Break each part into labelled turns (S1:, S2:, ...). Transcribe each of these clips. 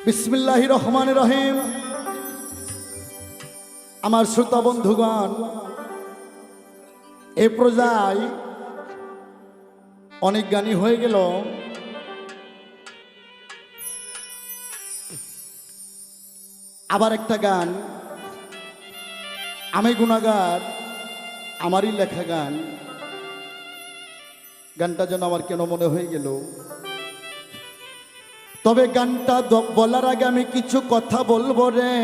S1: বিসমিল্লাহির রহমানির রহিম। আমার শ্রোতা বন্ধুগণ, এ পর্যায় অনেক গানই হয়ে গেল। আবার একটা গান, আমি গুনাহগার, আমারই লেখা গান। গানটা যেন আমার কেন মনে হয়ে গেল। তবে গানটা বলার আগে আমি কিছু কথা বলবো রে।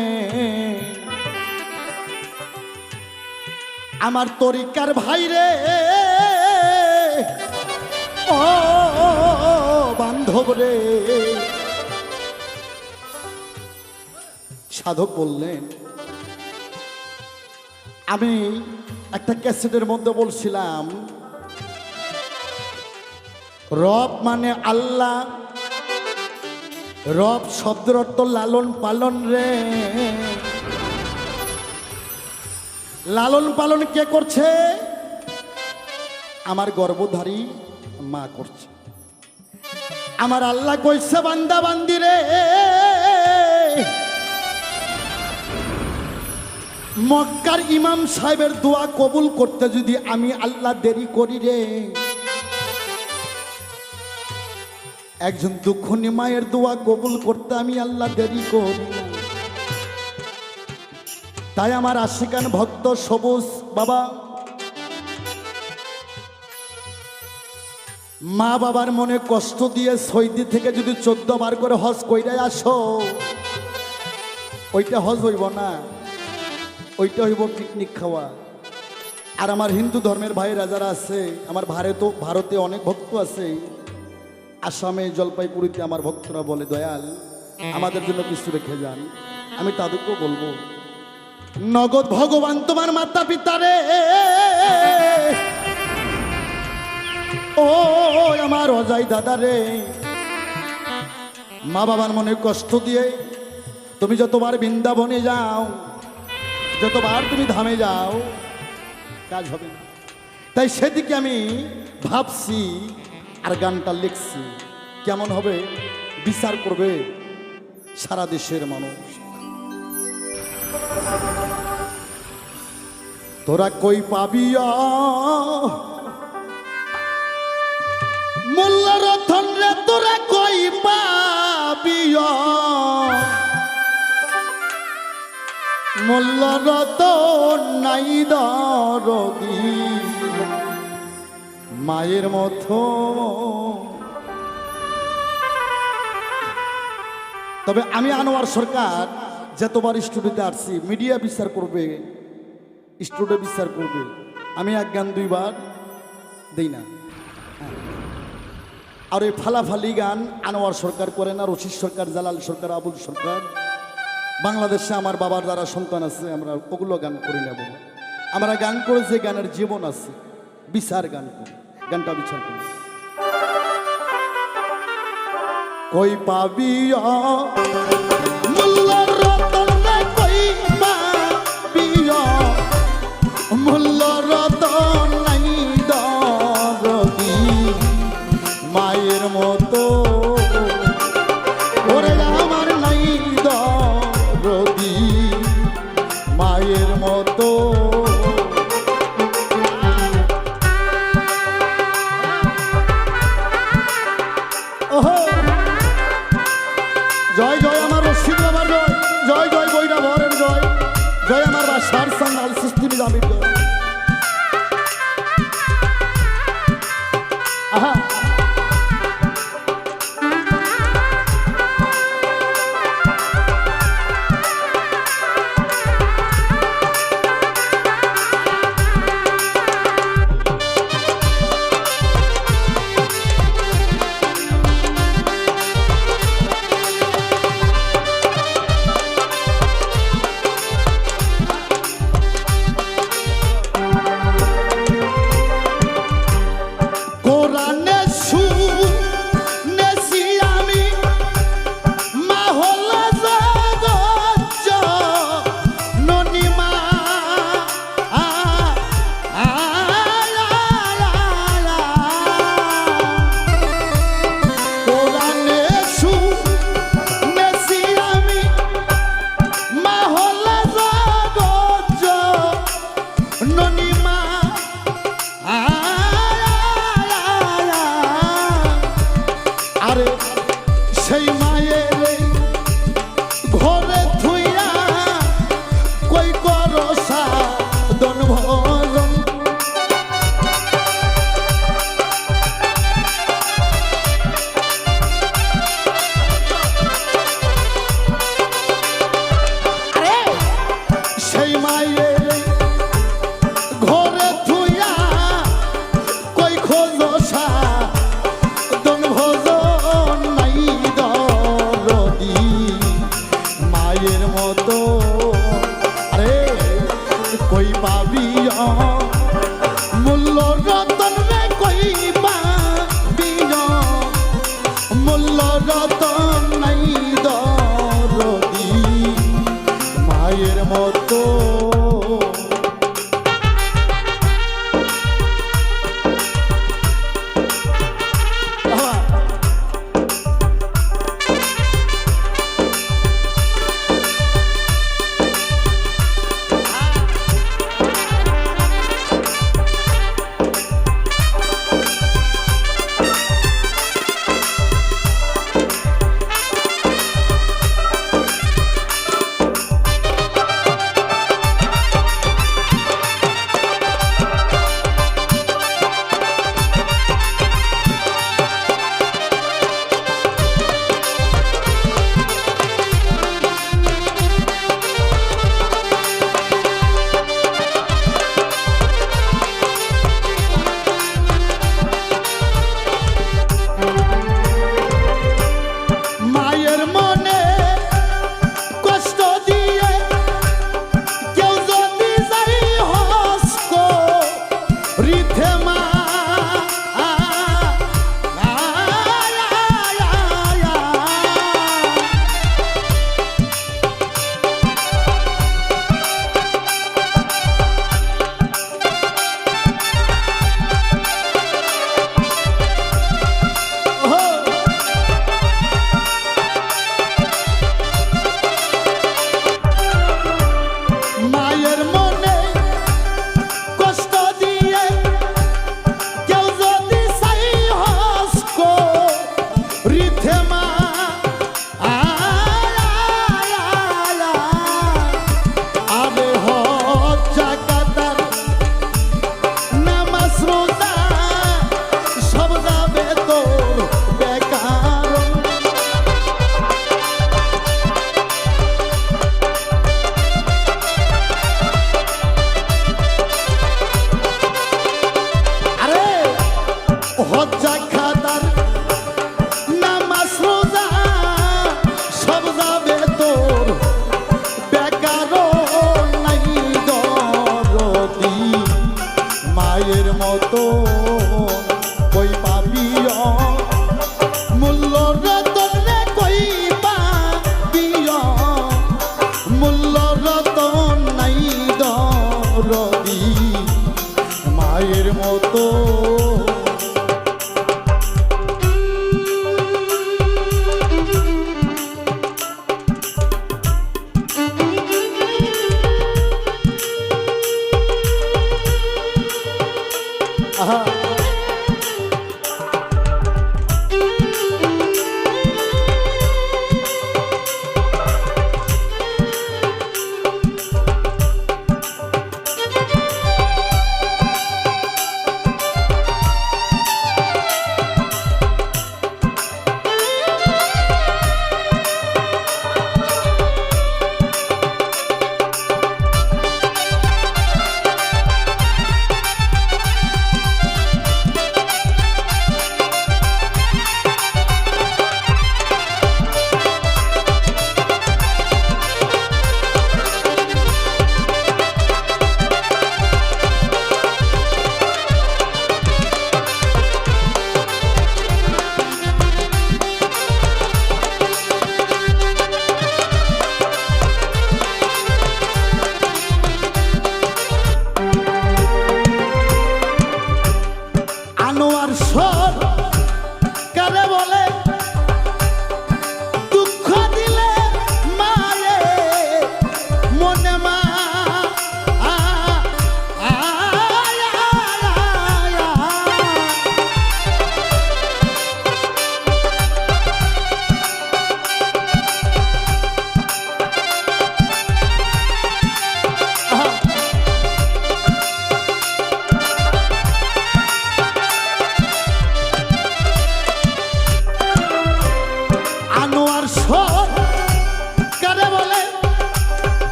S1: আমার তরিকার ভাই রে, ও বান্ধব রে। সাধক বললেন, আমি একটা ক্যাসেটের মধ্যে বলছিলাম, রব মানে আল্লাহ। রব শব্দের অর্থ লালন পালন রে। লালন পালন কে করছে? আমার গর্ভধারী মা করছে। আমার আল্লাহ কইছে, বান্দা বান্দি রে, মক্কার ইমাম সাহেবের দোয়া কবুল করতে যদি আমি আল্লাহ দেরি করি রে, একজন দুঃখনী মায়ের দোয়া কবুল করতে আমি আল্লাহ দেরি করি না। তাই আমার আশিকান ভক্ত সবুজ বাবা, মা বাবার মনে কষ্ট দিয়ে সৌদি থেকে যদি 14 বার করে হজ কইরা আসো, ওইটা হজ হইব না, ওইটা হইব পিকনিক খাওয়া। আর আমার হিন্দু ধর্মের ভাইরা যারা আছে, আমার ভারতে অনেক ভক্ত আছে, আসামে জলপাইগুড়িতে আমার ভক্তরা বলে, দয়াল আমাদের জন্য কিছু রেখে যান। আমি তাদেরকেও বলবো, নগদ ভগবান তোমার মাতা পিতা রে, ও আমার অজয় দাদা রে, মা বাবার মনে কষ্ট দিয়ে তুমি যতবার বৃন্দাবনে যাও, যতবার তুমি ধামে যাও, কাজ হবে না। তাই সেদিকে আমি ভাবছি আর গানটা লিখছি। কেমন হবে বিচার করবে সারা দেশের মানুষ। তোরা কই পাবি মোল্ল রতন রে, তোরা কই পাবি মোল্ল রতন নাই দরদি মায়ের মতো। তবে আমি আনোয়ার সরকার যতবার স্টুডিওতে আসছি, মিডিয়া বিচার করবে, স্টুডিও বিচার করবে, আমি এক গান 2 বার দেই না। আর এই ফালাফালি গান আনোয়ার সরকার করে না, রশিদ সরকার, জালাল সরকার, আবুল সরকার। বাংলাদেশে আমার বাবার যারা সন্তান আছে, আমরা ওগুলো গান করি না। আমরা গান করে যে গানের জীবন আছে, বিচার গান করি, গানটা বিচার করি। কই পাবি মোল্ল রতন রে, কই পাবি মোল্ল রতন নাই দরদি মায়ের মতো। ওরে আমার নাই দরদি মায়ের মতো। জয় জয় আমার রশিদ বাবার জয়, জয় জয় বৈরা ভরের জয়, জয় আমার বাসার সান্নাল সিস্টেমে যাবি জয়। আহা ঘরে থুইয়া কই করো সাধন ভজন সেই মায়ের ঘরে থুইয়া কই খোঁজো সাধন ভজন নাই দরদি মায়ের মতো আরে কই পাবি মূল্য রতন রে কই পাবি মূল্য রতন নাই দরদি মায়ের মতো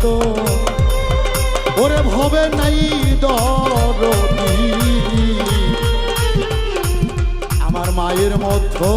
S1: তো ওরে ভবে নাই দরদি আমার মায়ের মতো